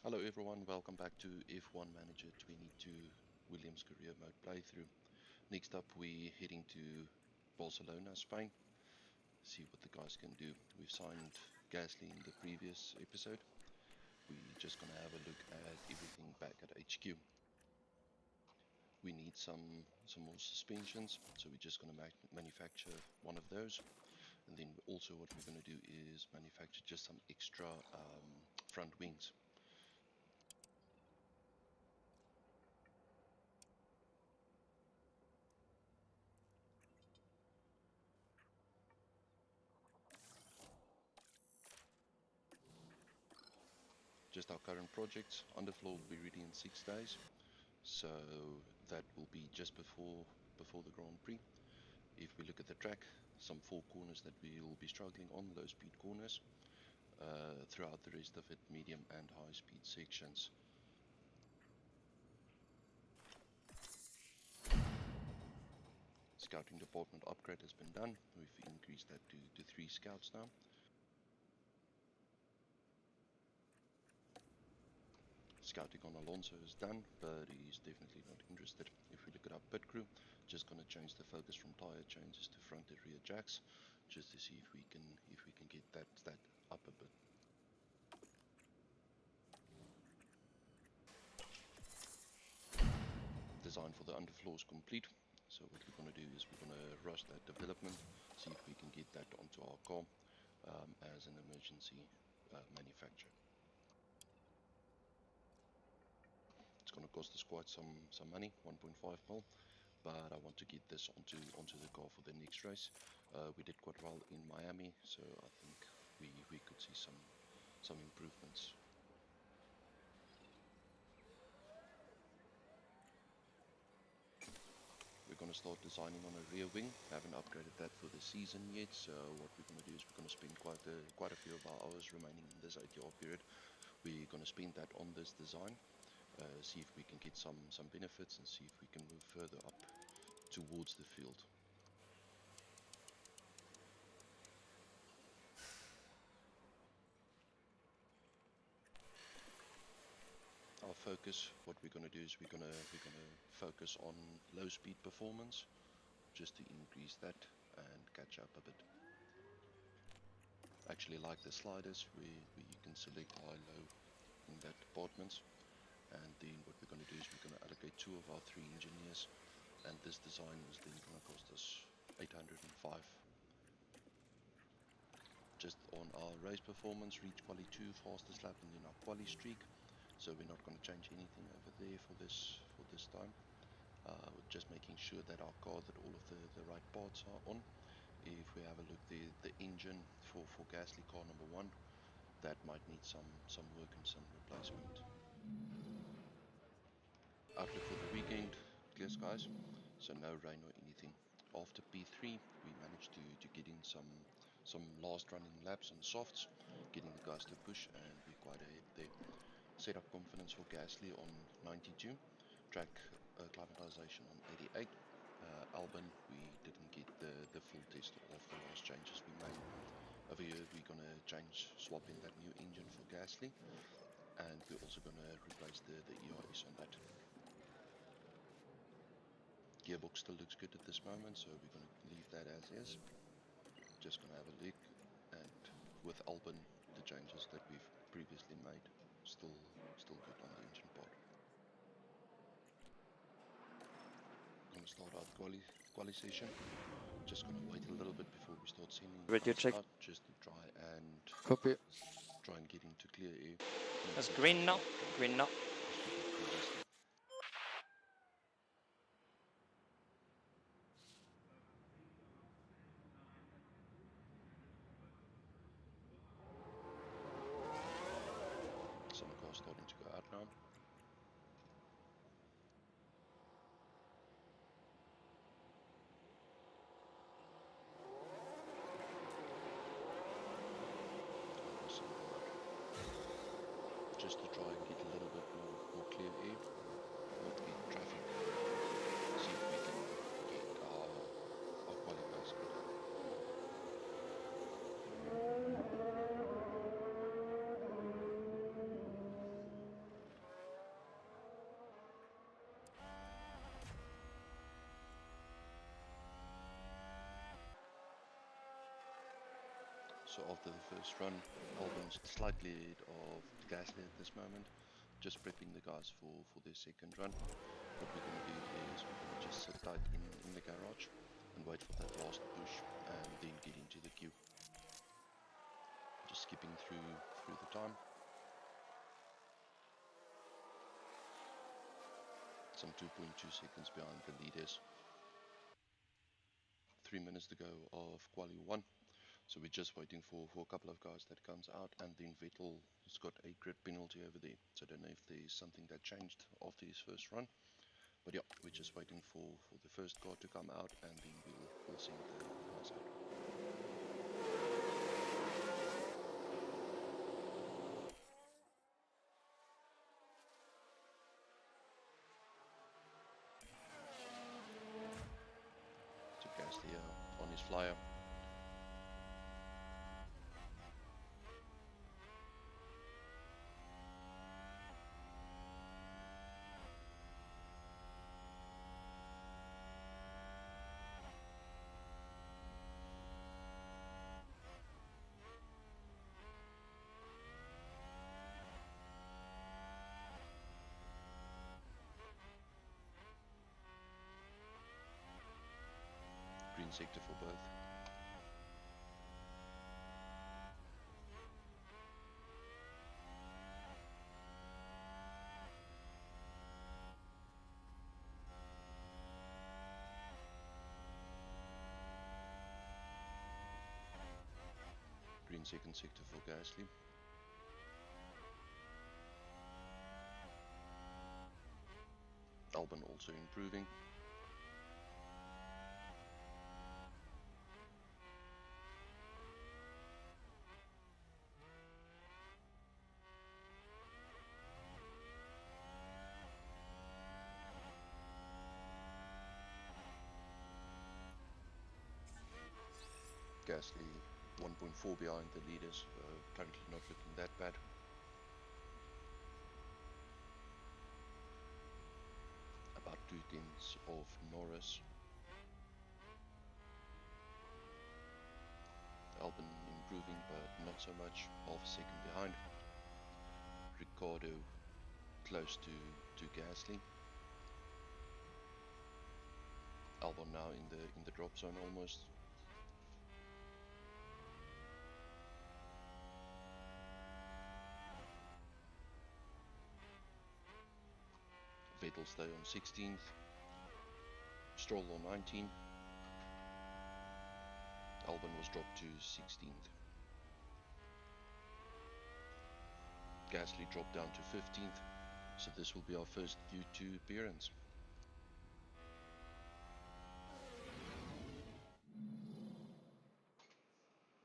Hello everyone, welcome back to F1 Manager 22 Williams Career Mode playthrough. Next up we're heading to Barcelona, Spain, see what the guys can do. We've signed Gasly in the previous episode. We're just gonna have a look at everything back at HQ. We need some more suspensions, so we're just gonna manufacture one of those. And then also what we're gonna do is manufacture just some extra front wings. Just our current projects. Underfloor will be ready in 6 days, so that will be just before the Grand Prix. If we look at the track, some 4 corners that we will be struggling on, low speed corners. Throughout the rest of it, medium and high speed sections. Scouting department upgrade has been done. We've increased that to 3 scouts now. Scouting on Alonso is done, but he's definitely not interested. If we look at our pit crew, just gonna change the focus from tire changes to front and rear jacks, just to see if we can get that stat up a bit. Design for the underfloor is complete. So what we're gonna do is we're gonna rush that development, see if we can get that onto our car as an emergency manufacture. It's going to cost us quite some money, 1.5 mil, but I want to get this onto the car for the next race. We did quite well in Miami, so I think we could see some improvements. We're going to start designing on a rear wing. Haven't upgraded that for the season yet, so what we're going to do is we're going to spend quite a few of our hours remaining in this 8-year period. We're going to spend that on this design, see if we can get some benefits and see if we can move further up towards the field. Our focus, what we're going to do is we're going to focus on low speed performance, just to increase that and catch up a bit. Actually like the sliders where you can select high, low in that departments. And then what we're going to do is we're going to allocate 2 of our 3 engineers, and this design is then going to cost us 805. Just on our race performance, reach Qually 2 fastest lap, and then our Qually streak. So we're not going to change anything over there for this time. Just making sure that our car, that all of the right parts are on. If we have a look there, the engine for Gasly car number 1, that might need some work and some replacement. Outlook for the weekend, clear skies, so no rain or anything. After P3 we managed to get in some last running laps on softs, getting the guys to push, and we're quite ahead there. Set up confidence for Gasly on 92, track climatization on 88. Albon, we didn't get the full test of the last changes we made. Over here we're gonna swap in that new engine for Gasly, and we're also gonna replace the ERS on that. Gearbox still looks good at this moment, so we're gonna leave that as is. Just gonna have a look, and with Albon, the changes that we've previously made still good on the engine part. Gonna start out quali session. Just gonna wait a little bit before we start sending the Radio guys check. out, just to try and Copy. get into clear air. That's green now. Green now. Some cars starting to go out now. Just to try and get a little bit more clear air, not get traffic. See if we can get our qualifiers good. So after the first run, Albon's slightly ahead of Gasly at this moment, just prepping the guys for their second run. What we're going to do is we're going to just sit tight in the garage and wait for that last push and then get into the queue. Just skipping through the time. Some 2.2 seconds behind the leaders. 3 minutes to go of Quali 1. So we're just waiting for a couple of guys that comes out, and then Vettel has got a grid penalty over there. So I don't know if there's something that changed after his first run. But yeah, we're just waiting for the first car to come out, and then we'll send the guys out. So Gasly on his flyer. Green sector for both. Green second sector for Gasly. Albon also improving. Gasly 1.4 behind the leaders, currently not looking that bad. About 2/10 of Norris. Albon improving, but not so much, half a second behind. Ricardo close to Gasly. Albon now in the drop zone almost. Vettel stay on 16th. Stroll on 19th. Albon was dropped to 16th. Gasly dropped down to 15th. So this will be our first Q2 appearance.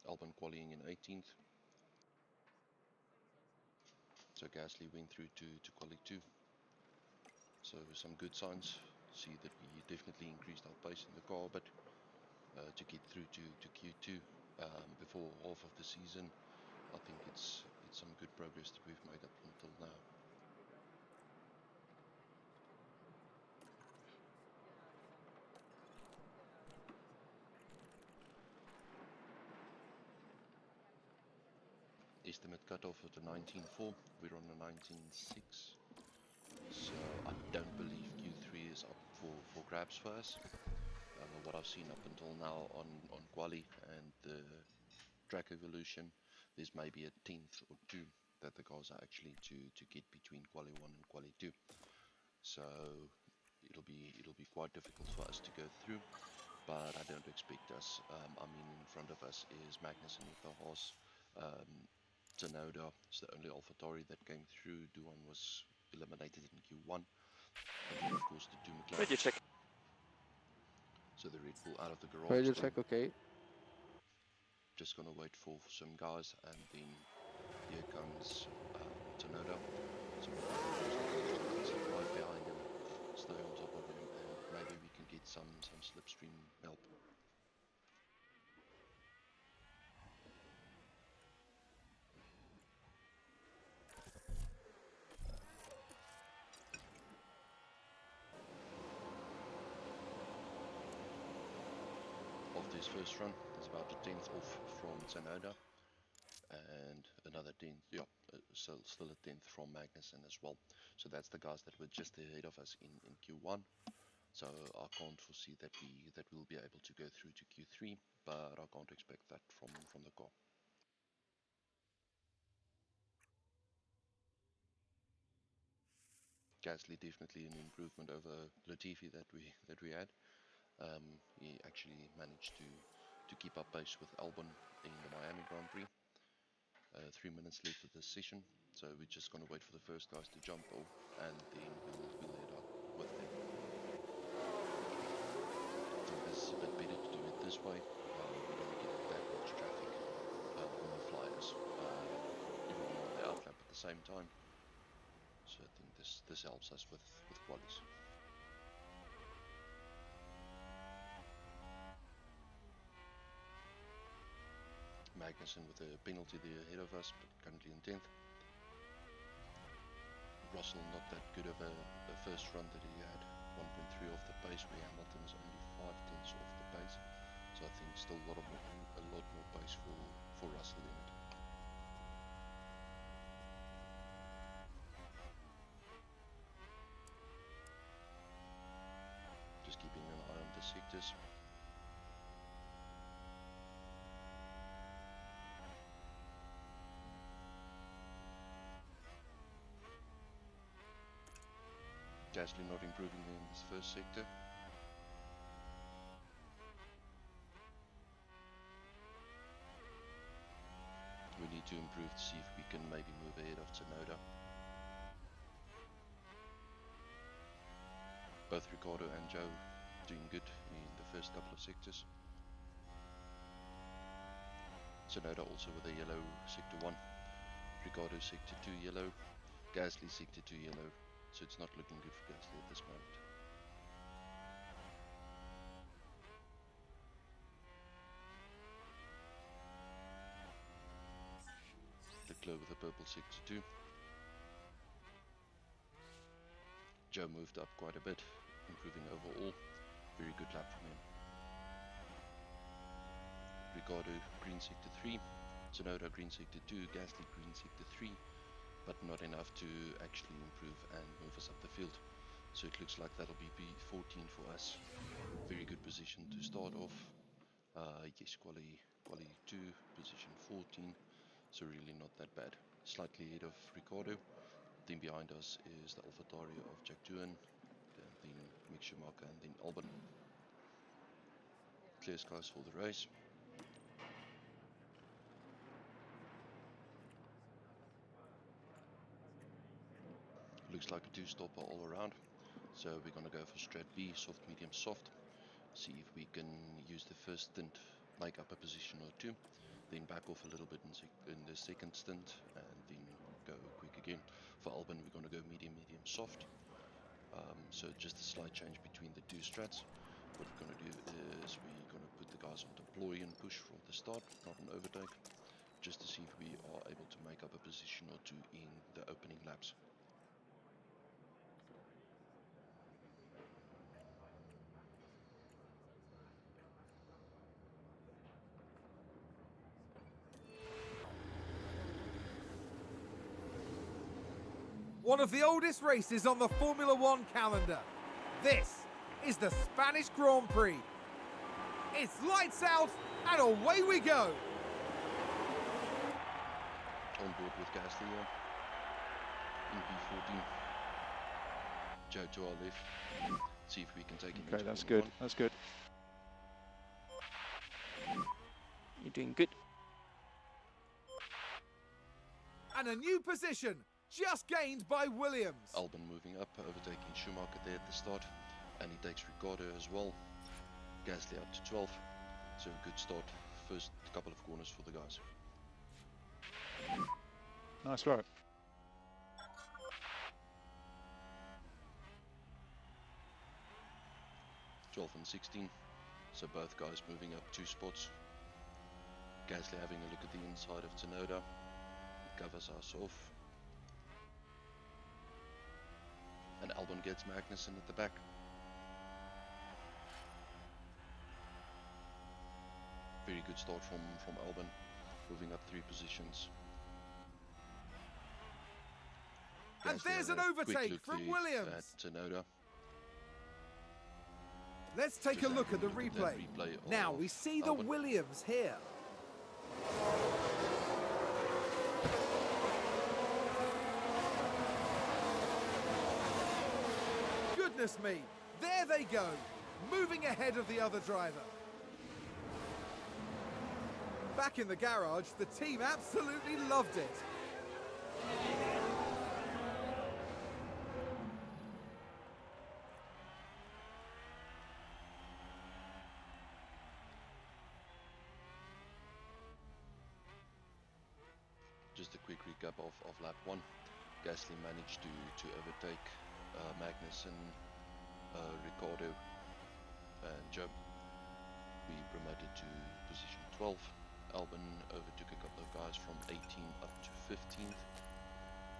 Albon qualifying in 18th. So Gasly went through to quali 2. So some good signs. See that we definitely increased our pace in the car, but to get through to Q2 before half of the season, I think it's some good progress that we've made up until now. Estimate cutoff of the 19.4. We're on the 19.6. So I don't believe Q3 is up for grabs for us. What I've seen up until now on Quali and the track evolution, there's maybe a tenth or two that the cars are actually to get between Quali 1 and Quali 2. So it'll be quite difficult for us to go through, but I don't expect us. I mean, in front of us is Magnussen with the horse. Tsunoda is the only AlphaTauri that came through. Duan was eliminated in Q1, and then of course the two McLaren. Radio check. So the Red Bull out of the garage. Radio check, okay. Just gonna wait for some guys, and then here comes Tsunoda. So we'll sit right behind him, stay on top of him, and maybe we can get some slipstream help. After his first run, it's about a tenth off from Tsunoda. another 10th, yeah, so still a 10th from Magnussen as well. So that's the guys that were just ahead of us in Q1. So I can't foresee that we'll be able to go through to Q3, but I can't expect that from the car. Gasly definitely an improvement over Latifi that we had. He actually managed to keep up pace with Albon in the Miami Grand Prix. 3 minutes left of this session, so we're just gonna wait for the first guys to jump off, and then we'll head out with them. I think this is a bit better to do it this way. We don't get that much traffic on the flyers, even on the outlap at the same time. So I think this helps us with qualies. Magnussen with a penalty there ahead of us, but currently in 10th. Russell not that good of a first run that he had, 1.3 off the pace, where Hamilton's only 5 tenths off the pace. So I think still a lot more pace for Russell in it. Just keeping an eye on the sectors. Gasly not improving in this first sector. We need to improve to see if we can maybe move ahead of Tsunoda. Both Ricciardo and Joe doing good in the first couple of sectors. Tsunoda also with a yellow sector 1. Ricciardo sector 2 yellow. Gasly sector 2 yellow. So it's not looking good for Gasly at this moment. Leclerc with a purple sector 2. Joe moved up quite a bit, improving overall. Very good lap from him. Ricciardo green sector 3. Tsunoda green sector 2. Gasly green sector 3. But not enough to actually improve and move us up the field. So it looks like that'll be P14 for us. Very good position to start off. Yes, Qually 2, position 14. So really not that bad. Slightly ahead of Ricciardo. Then behind us is the AlphaTauri of Jack Doohan, and then Mick Schumacher, and then Albon. Clear skies for the race. Looks like a 2-stopper all around. So we're gonna go for strat B, soft, medium, soft. See if we can use the first stint, make up a position or 2, then back off a little bit in the second stint, and then go quick again. For Albon, we're gonna go medium, medium, soft. So just a slight change between the 2 strats. What we're gonna do is we're gonna put the guys on deploy and push from the start, not an overtake, just to see if we are able to make up a position or 2 in the opening laps. One of the oldest races on the Formula One calendar. This is the Spanish Grand Prix. It's lights out and away we go. On board with Gasly in P14. Joe to our left. See if we can take him. Okay, that's good. That's good. You're doing good. And a new position just gained by Williams. Albon moving up, overtaking Schumacher there at the start, and he takes Ricciardo as well. Gasly up to 12, so a good start. First couple of corners for the guys. Nice work. '12 and 16, so both guys moving up 2 spots. Gasly having a look at the inside of Tsunoda. It covers us off. And Albon gets Magnussen at the back. Very good start from Albon, moving up 3 positions. And Gasly there's had an a quick overtake look from there Williams. at Tsunoda. Let's take a Just look at the having a look at replay. that replay Now of we see the Albon. Williams here. Goodness me, there they go, moving ahead of the other driver. Back in the garage, the team absolutely loved it. Just a quick recap of lap 1. Gasly managed to overtake Magnussen, Ricciardo and Joe. We promoted to position 12. Albon overtook a couple of guys from 18 up to 15th.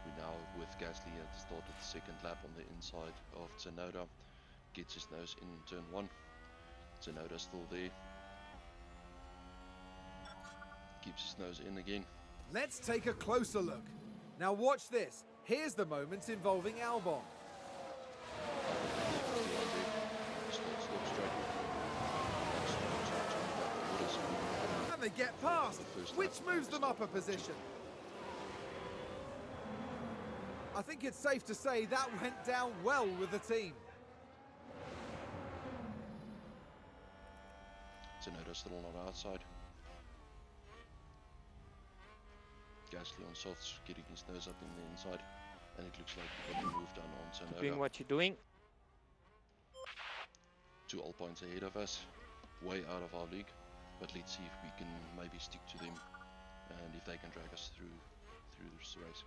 We now, with Gasly at the start of the second lap on the inside of Tsunoda, gets his nose in turn 1. Tsunoda still there. Keeps his nose in again. Let's take a closer look. Now watch this. Here's the moment involving Albon. And they get past, which moves them up a position. I think it's safe to say that went down well with the team. Tsunoda still on outside. Gasly on softs, getting his nose up in the inside, and it looks like we got the move done on Keep doing Tsunoda. what you're doing. 2 all points ahead of us, way out of our league, but let's see if we can maybe stick to them and if they can drag us through this race.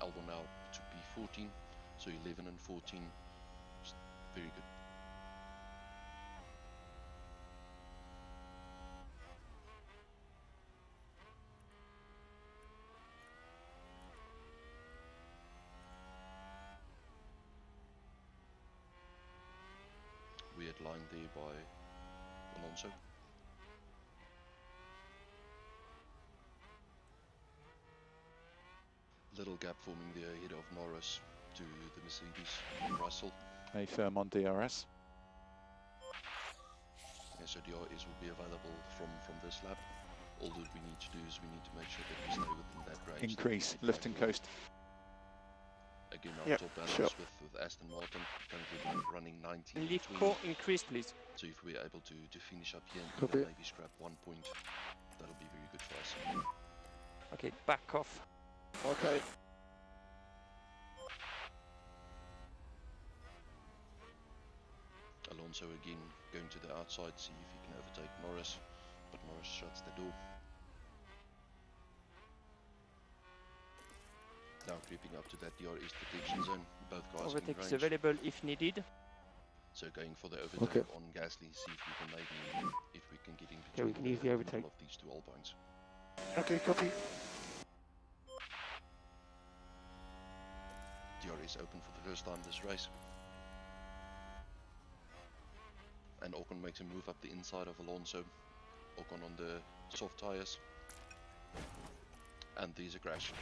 Albon now to P14, so 11 and 14, just very good. We had line there by Alonso. Little gap forming there ahead of Norris to the Mercedes and Russell. A firm on DRS. Yeah, so DRS will be available from this lap. All that we need to do is we need to make sure that we stay within that range. Increase, If lift they and will- coast. Again, our Yep, top balance sure. with Aston Martin, currently running 19 Lift between. core increase, please. So if we're able to finish up here and Copy. even maybe scrap 1 point, that'll be very good for us. Okay, back off. Okay. Alonso again going to the outside, see if he can overtake Norris, but Norris shuts the door. Now creeping up to that DRS detection zone, both guys in Overtake is range. available if needed. So going for the overtake on Gasly, see if we can maybe, if we can get in Yeah, we between can easily the overtake. middle of these 2 Albines. Okay, copy. DRS open for the first time this race. And Ocon makes a move up the inside of Alonso. Ocon on the soft tyres. And there's a crash.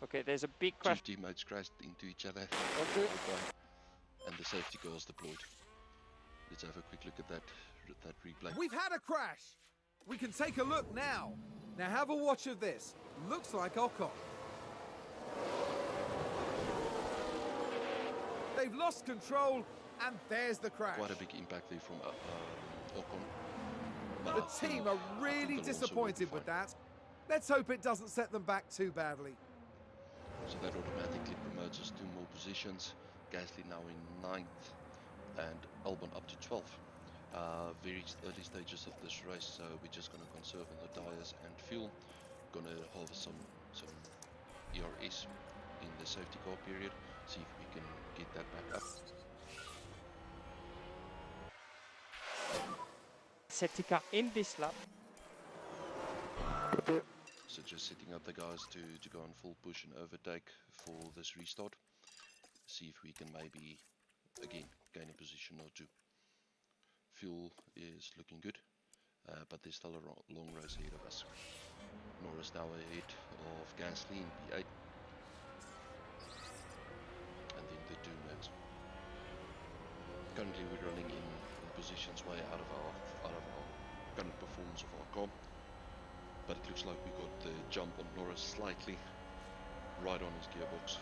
Okay, there's a big crash. 2 teammates crashed into each other. Okay. And the safety car is deployed. Let's have a quick look at that replay. We've had a crash. We can take a look now. Now have a watch of this. Looks like Ocon. They've lost control, and there's the crash. Quite a big impact there from Ocon. But The I think- team are I think really Alonso will be disappointed with fine. that. Let's hope it doesn't set them back too badly. So that automatically promotes us 2 more positions. Gasly now in 9th and Albon up to 12th. Very early stages of this race, so we're just going to conserve on the tyres and fuel. Going to harvest some ERS in the safety car period, see if we can get that back up. Safety car in this lap. So just setting up the guys to go on full push and overtake for this restart. See if we can maybe, again, gain a position or 2. Fuel is looking good, but there's still a long race ahead of us. Norris now ahead of Gasly in P8. And then the two max. Currently we're running in positions way out of our current performance of our car. But it looks like we got the jump on Norris slightly right on his gearbox.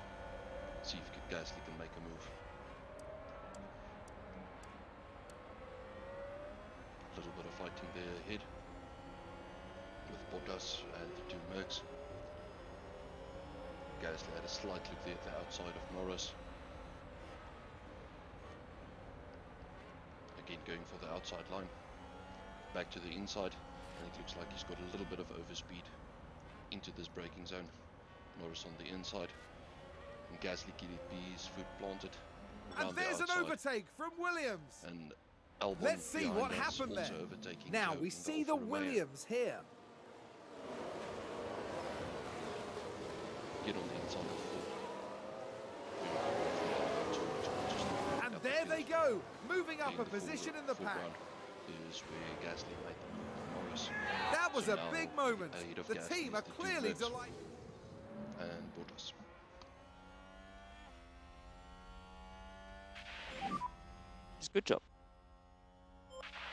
See if Gasly can make a move. A little bit of fighting there ahead with Bottas and the two Mercs. Gasly had a slight look there at the outside of Norris. Again going for the outside line. Back to the inside, and it looks like he's got a little bit of overspeed into this braking zone. Norris on the inside, and Gasly can be his foot planted around And there's the an outside. overtake from Williams. And Albon Let's see what behind us happened also there. overtaking Now Joe we in see the Alfa Romeo. Williams here. Get on the inside of the And there they go, moving up a position in the pack. Is where Gasly made the move on Norris. That was So a now big moment. ahead of The Gasly team is are the two clearly Mercs delighted. and Bottas. It's a good job.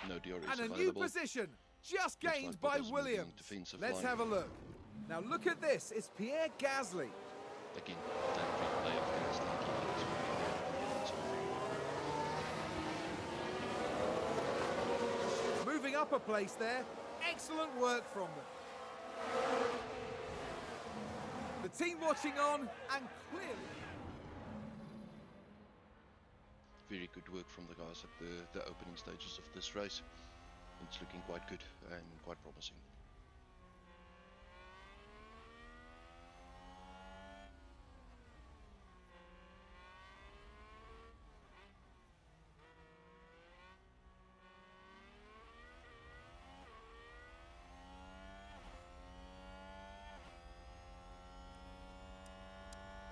No DRS And a new available. position, just Looks gained like by Bottas moving Williams. defensive Let's line. have a look. Now look at this, it's Pierre Gasly. Again, that replay of Gasly keeping his way there. Moving up a place there, excellent work from them. The team watching on, and clearly. Very good work from the guys at the opening stages of this race. It's looking quite good and quite promising.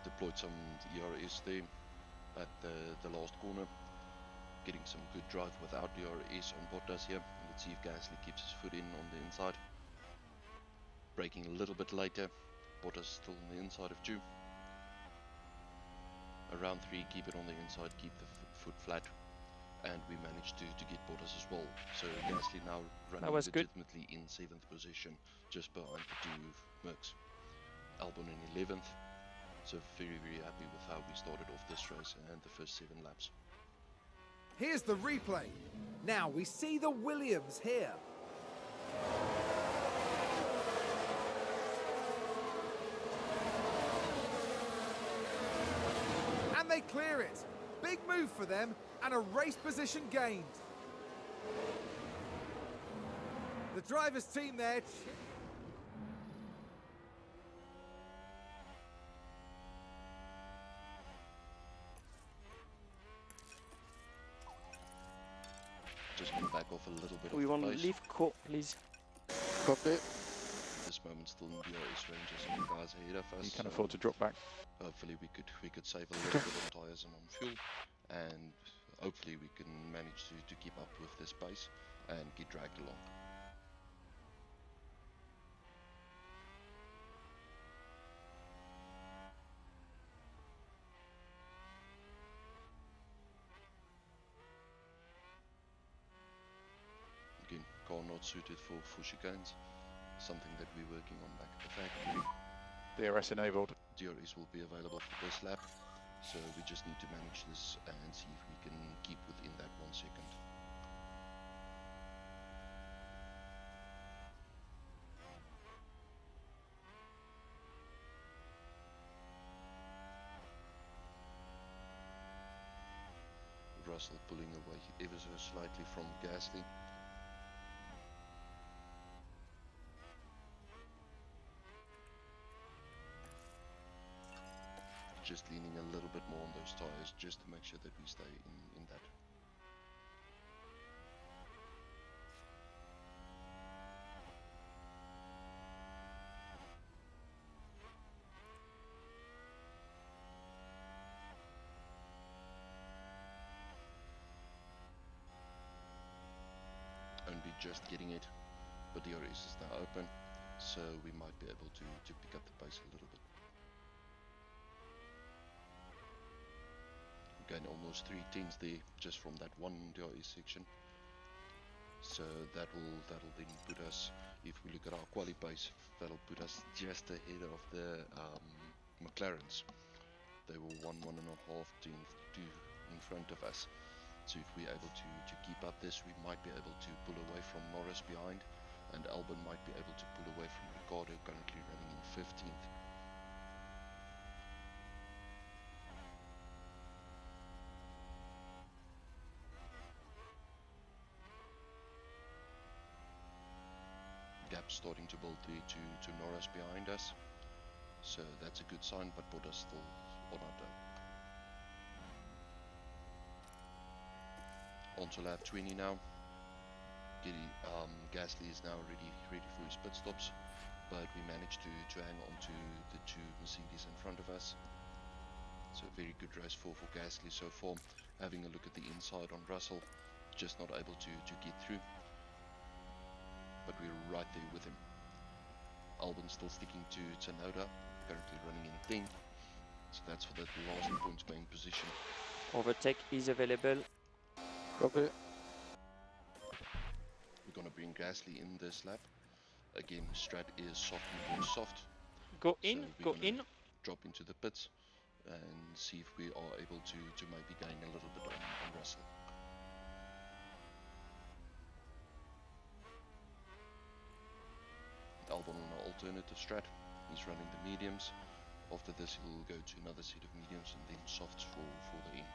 Deployed some ERS there at the last corner, getting some good drive without DRS on Bottas here. Let's see if Gasly keeps his foot in on the inside. Braking a little bit later, Bottas still on the inside of 2. Around 3, keep it on the inside, keep the foot flat, and we managed to get Bottas as well. So Gasly now running was good. legitimately in 7th position, just behind the two Mercs. Albon in 11th. So very, very happy with how we started off this race and the first 7 laps. Here's the replay. Now we see the Williams here. And they clear it. Big move for them and a race position gained. The driver's team there. Just going to back off a little bit We of want the to pace. leave court, please. Copy. This moment still in DRS range as some guys ahead of us. You can so afford to drop back. hopefully we could save a little bit on tyres and on fuel, and hopefully we can manage to keep up with this pace and get dragged along. Again, car not suited for chicanes, something that we're working on back at the factory. DRS enabled. DRS will be available for this lap, so we just need to manage this and see if we can keep within that 1 second. Russell pulling away ever so slightly from Gasly. Just leaning a little bit more on those tires just to make sure that we stay in that. Only just getting it, but the DRS is now open. so we might be able to pick up the pace a little bit. We gain almost 3/10 there just from that one DRS section. So that'll then put us, if we look at our quali pace, that'll put us just ahead of the McLarens. They were 1.5 in front of us. So if we're able to keep up this, we might be able to pull away from Norris behind, and Albon might be able to pull away from Ricciardo, currently running in 15th. Gap starting to build there to Norris behind us, so that's a good sign, but Bottas still on our tail. On to lap 20 now. Gasly is now ready for his pit stops, but we managed to hang on to the two Mercedes in front of us. So very good race for Gasly so far. Having a look at the inside on Russell, just not able to get through, but we're right there with him. Albon still sticking to Tsunoda, currently running in 10th, so that's for that last points paying position. Overtake is available. Copy. We're going to bring Gasly in this lap. Again, strat is soft and soft. Go in, so go in. Drop into the pits and see if we are able to maybe gain a little bit on Russell. Albon on an alternative strat. He's running the mediums. After this he'll go to another set of mediums and then softs for the end.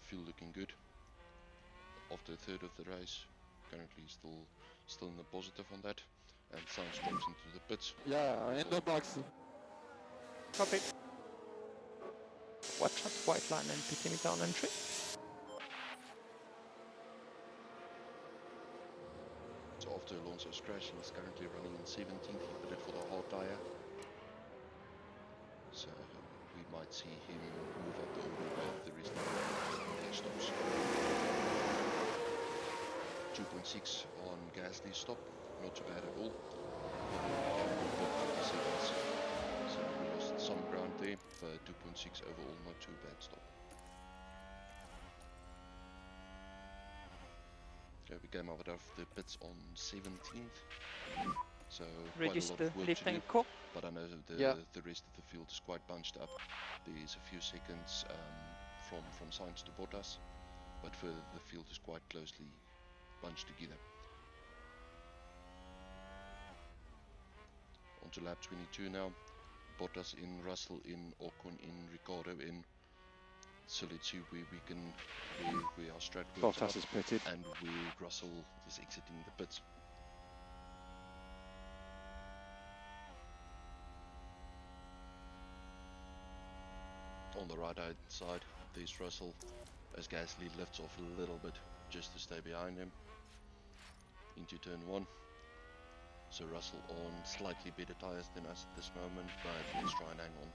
Fuel looking good. After a third of the race, currently still in the positive on that, and Sainz drops into the pits. Yeah, in the box. Copy. Watch out, white line and pit limiter on entry. So after Alonso's crash, he's currently running in 17th. He put it for the hard tyre. So we might see him move up the order with the rest of the stops. 2.6 on Gasly's stop, not too bad at all. 50 seconds. So we lost some ground there, but 2.6 overall, not too bad stop. Okay, we came out of the pits on 17th. So quite a lot of work to do, but I know the rest of the field is quite bunched up. There's a few seconds from Sainz to Bottas, but further the field is quite closely bunched together. On to lap 22 now. Bottas in, Russell in, Ocon in, Ricciardo in. So let's see where we can, where our strat goes Bottas is pitted, and where Russell is exiting the pits. On the right hand side, there's Russell as Gasly lifts off a little bit just to stay behind him into turn 1. So Russell on slightly better tyres than us at this moment, but let's try and hang on.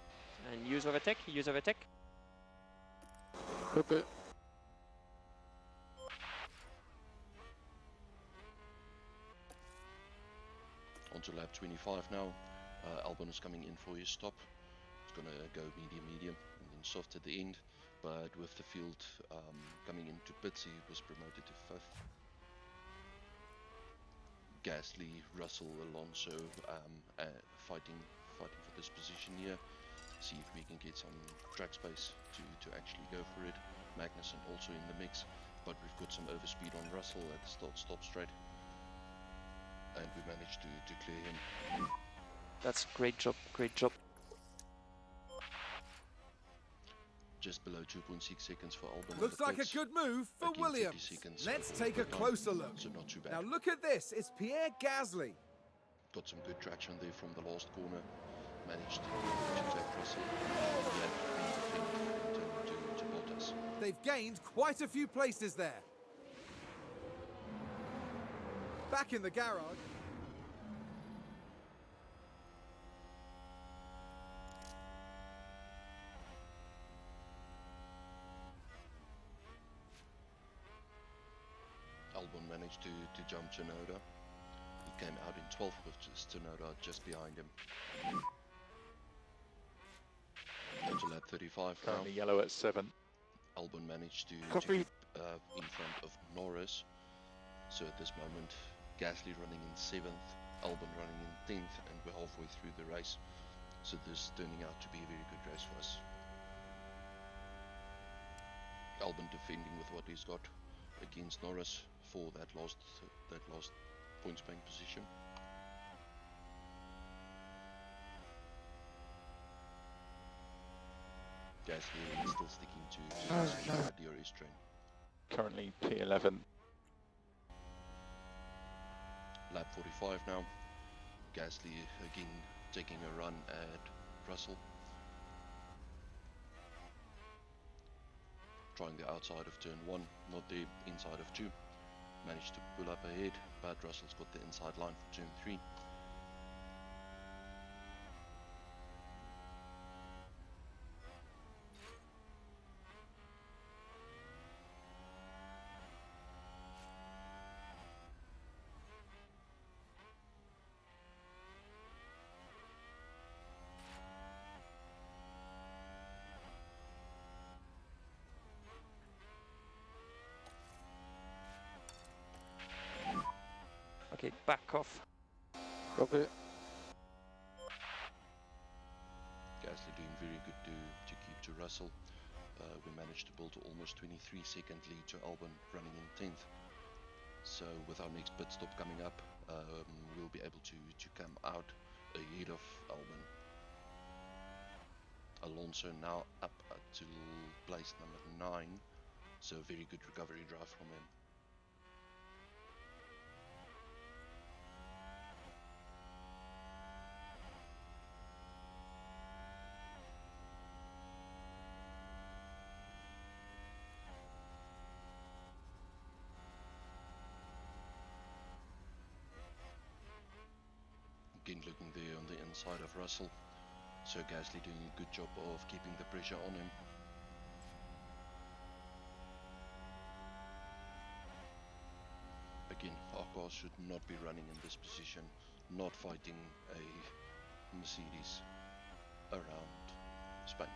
And use overtake, use overtake. Copy. On to lap 25 now. Albon is coming in for his stop. He's going to go medium and then soft at the end, but with the field coming into pits, he was promoted to 5th. Gasly, Russell, Alonso fighting for this position here. See if we can get some track space to actually go for it. Magnussen also in the mix, but we've got some overspeed on Russell at the stop straight, and we managed to clear him. That's great job, great job. Just below 2.6 seconds for Albon. Looks like a good move for Williams. Let's take a closer look. So not too bad. Now look at this, it's Pierre Gasly. Got some good traction there from the last corner. Managed to take Russell. Yeah, to Bottas. They've gained quite a few places there. Back in the garage. Albon managed to jump Tsunoda. He came out in 12th with just Tsunoda just behind him. Onto lap 35 now. Currently yellow at 7. Albon managed to Copy. keep in front of Norris. So at this moment, Gasly running in 7th, Albon running in 10th, and we're halfway through the race. So this is turning out to be a very good race for us. Albon defending with what he's got against Norris for that last points bank position. Gasly is still sticking to the DRS train. Currently P11. Lap 45 now. Gasly again taking a run at Russell. Trying the outside of turn 1, not the inside of 2. Managed to pull up ahead, but Russell's got the inside line for turn 3. Okay, back off. Copy. Gasly doing very good to keep to Russell. We managed to build to almost 23-second lead to Albon running in 10th. So with our next pit stop coming up, we'll be able to come out ahead of Albon. Alonso now up to place number 9. So very good recovery drive from him. Again looking there on the inside of Russell. So Gasly doing a good job of keeping the pressure on him. Again, our cars should not be running in this position, not fighting a Mercedes around Spain.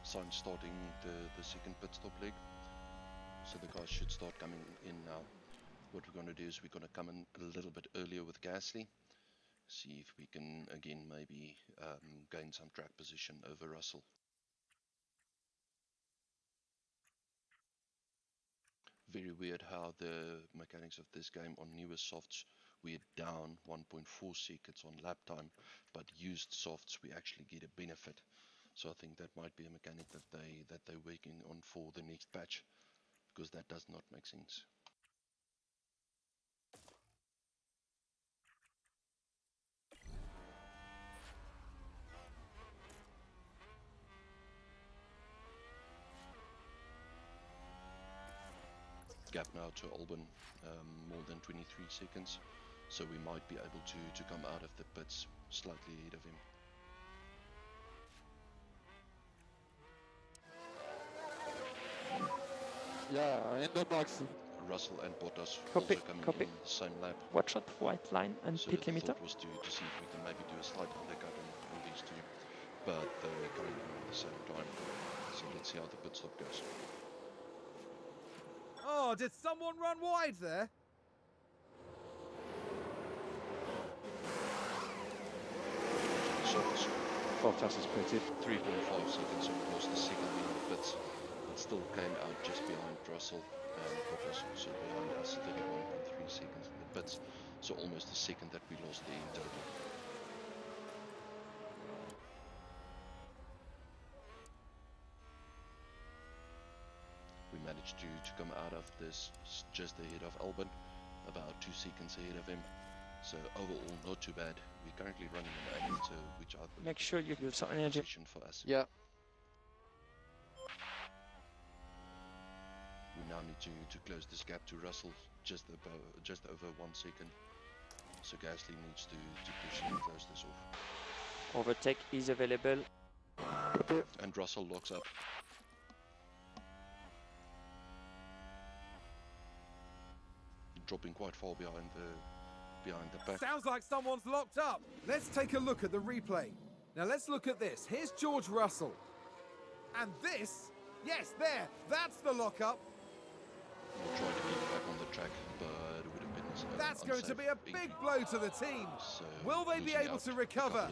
Sainz starting the second pit stop leg. So the guys should start coming in now. What we're going to do is we're going to come in a little bit earlier with Gasly. See if we can again maybe gain some track position over Russell. Very weird how the mechanics of this game on newer softs, we're down 1.4 seconds on lap time, but used softs we actually get a benefit. So I think that might be a mechanic that they're working on for the next patch, because that does not make sense. Gap now to Albon, more than 23 seconds, so we might be able to come out of the pits slightly ahead of him. Yeah, in the box. Russell and Bottas Copy, also coming copy. in the same lap. Watch out, white line and So pit the limiter. thought was to see if we can maybe do a slight undercut on these two, but they're coming in at the same time. So let's see how the pit stop goes. Oh, did someone run wide there? Softs, Bottas is pitted. 3.5 seconds, so it was the second in the pits, but still came out just behind Russell and Bottas, so behind us 31.3 seconds in the pits, so almost a second that we lost there in total. We managed managed to come out of this just ahead of Albon, about 2 seconds ahead of him. So overall, not too bad. We're currently running an 8, which I believe Make sure you is a give some good energy. position for us. Yeah. We now need to close this gap to Russell, just over 1 second. So Gasly needs to push and close this off. Overtake is available. And Russell locks up. Dropping quite far behind the pack. Sounds like someone's locked up. Let's take a look at the replay. Now let's look at this. Here's George Russell. And this, yes, there, that's the lockup. We'll try to get back on the track, but it would have been That's going to be a big blow to the team. So Will they be able to recover?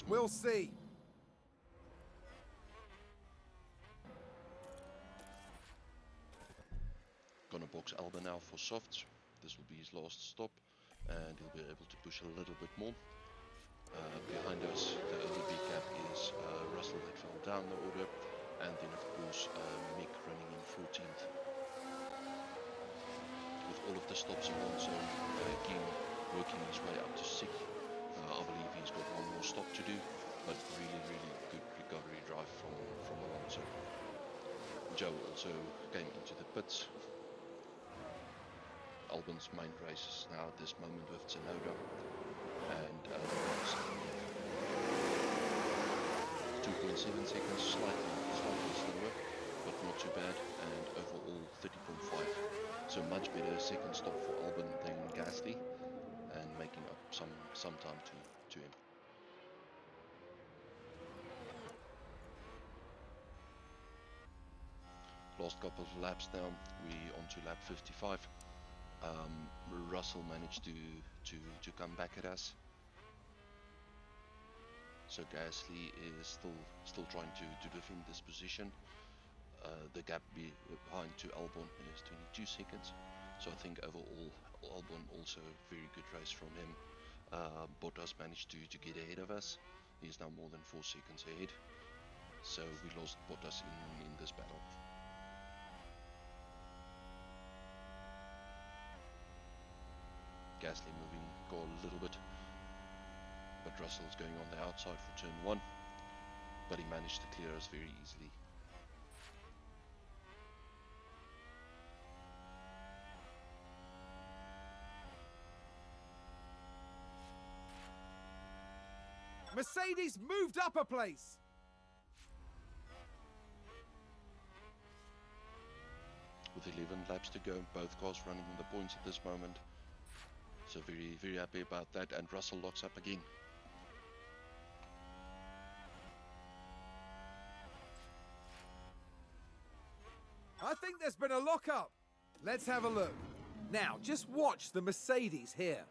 We'll see. Gonna box Albon now for softs. This will be his last stop, and he'll be able to push a little bit more. Behind us, the only big gap is Russell that fell down the order, and then of course Mick running in 14th. With all of the stops Alonso again working his way up to 6th. I believe he's got one more stop to do, but really good recovery drive from Alonso. Joe also came into the pits. Albon's main race is now at this moment with Tsunoda and 2.7 seconds, slightly slower, but not too bad, and overall 30.5. So much better second stop for Albon than Gasly, and making up some time to him. Last couple of laps now, we on to lap 55. Russell managed to come back at us. So Gasly is still trying to defend this position. The gap behind to Albon is 22 seconds. So I think overall Albon also very good race from him. Bottas managed to get ahead of us. He's now more than 4 seconds ahead. So we lost Bottas in this battle. Gasly moving goal a little bit, but Russell's going on the outside for turn 1, but he managed to clear us very easily. Mercedes moved up a place. With 11 laps to go, both cars running on the points at this moment. So very happy about that, and Russell locks up again. I think there's been a lockup. Let's have a look. Now, just watch the Mercedes here.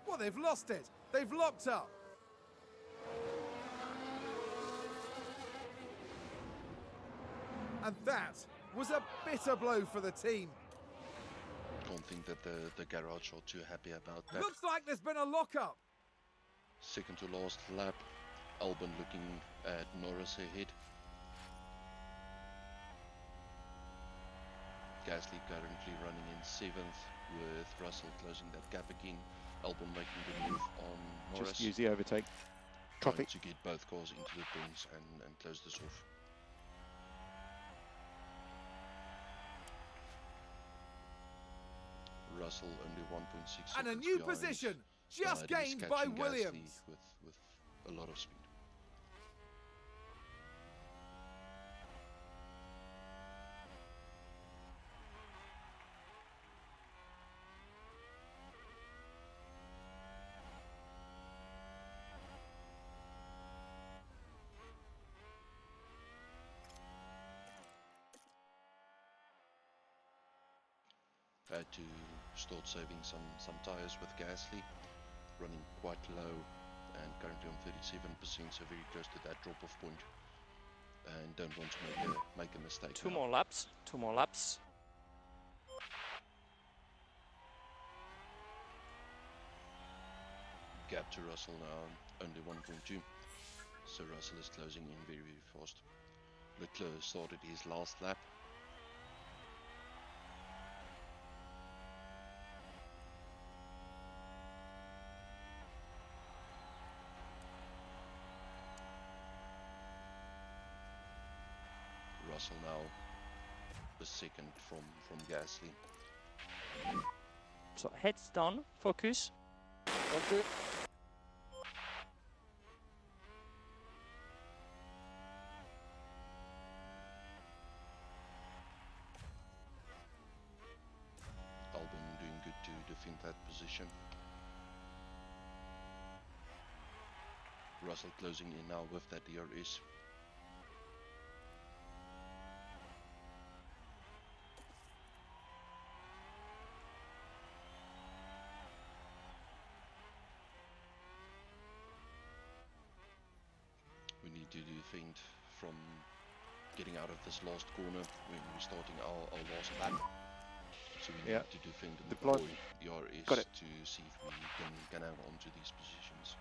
Well, they've lost it. They've locked up. And that was a bitter blow for the team. Don't think that the garage are too happy about that. Looks like there's been a lockup. Second to last lap, Albon looking at Norris ahead. Gasly currently running in 7th, with Russell closing that gap again. Albon making the move on Norris. Just use the overtake. Traffic. To get both cars into the points and close this off. Russell only 1.6 seconds And a new behind, position, just but he's gained by catching Williams. Gasly with a lot of speed. Had to start saving some tires with Gasly, running quite low and currently on 37%, so very close to that drop-off point, and don't want to make a mistake. Two more laps. Gap to Russell now only 1.2, so Russell is closing in very fast. Leclerc started his last lap. Russell now a second from Gasly. So heads down, focus. Okay. Albon doing good to defend that position. Russell closing in now with that DRS. We need to defend from getting out of this last corner when we're starting our last lap. So we need to defend and Deploy. deploy DRS Got it. to see if we can hang on to these positions.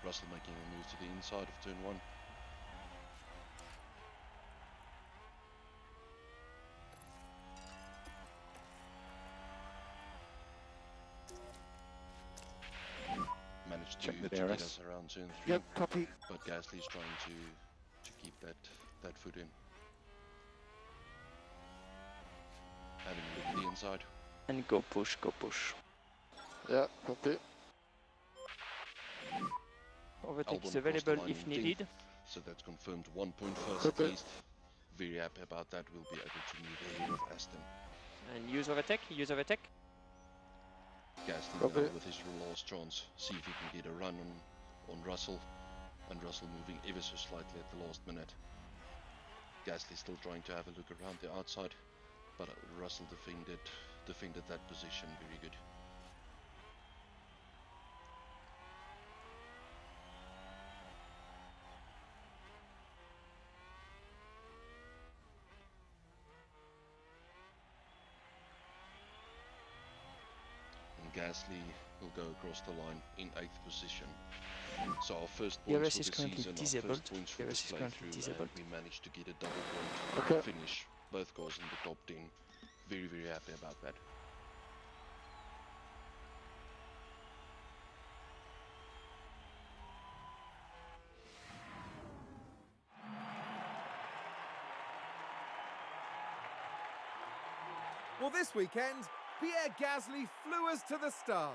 Russell making a move to the inside of turn 1. Managed to Check the get DRS. us around turn 3. Yep, copy. But Gasly's trying to keep that foot in. Having a look at the inside. And go push, go push. Yeah, copy. Overtake Albon is crossed the available line if in needed. 10th, so that's confirmed 1 point first at Copy. least. Very happy about that. We'll be able to move ahead of Aston. And use overtake, use overtake. Gasly Copy. now with his last chance. See if he can get a run on Russell. And Russell moving ever so slightly at the last minute. Gasly still trying to have a look around the outside, but Russell defended that position very good. And Gasly will go across the line in 8th position. So our first points DRS for is the currently season, our disabled. first points for DRS this is currently playthrough, disabled. and we managed to get a double point Okay. finish. Both cars in the top 10. Very, very happy about that. Well, this weekend, Pierre Gasly flew us to the stars.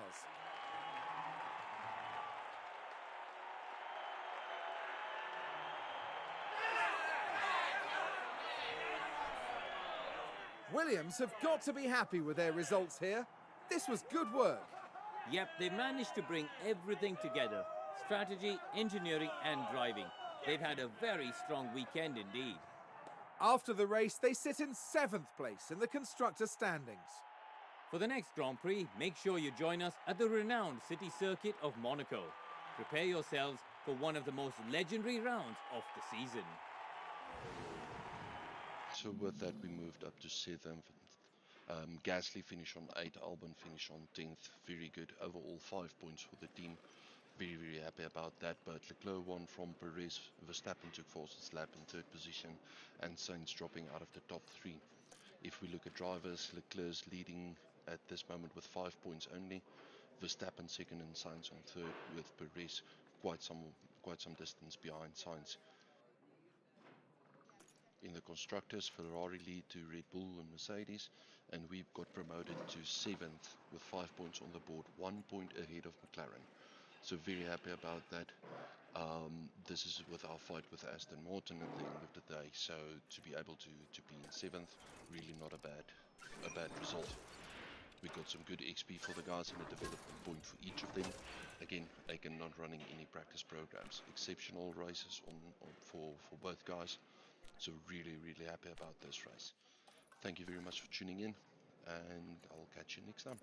Williams have got to be happy with their results here. This was good work. Yep, they managed to bring everything together. Strategy, engineering and driving. They've had a very strong weekend indeed. After the race, they sit in 7th place in the constructor standings. For the next Grand Prix, make sure you join us at the renowned city circuit of Monaco. Prepare yourselves for one of the most legendary rounds of the season. So with that, we moved up to 7th. Gasly finished on 8th, Albon finished on 10th. Very good. Overall 5 points for the team. Very, very happy about that. But Leclerc won from Perez. Verstappen took fastest lap in 3rd position. And Sainz dropping out of the top 3. If we look at drivers, Leclerc's leading at this moment with 5 points only. Verstappen 2nd and Sainz on 3rd, with Perez quite some distance behind Sainz. In the constructors, Ferrari lead to Red Bull and Mercedes, and we've got promoted to 7th with 5 points on the board, 1 point ahead of McLaren. So very happy about that. This is with our fight with Aston Martin at the end of the day, so to be able to be in 7th, really not a bad result. We got some good XP for the guys and a development point for each of them. Again, Aiken not running any practice programs. Exceptional races for both guys. So really, really happy about this race. Thank you very much for tuning in, and I'll catch you next time.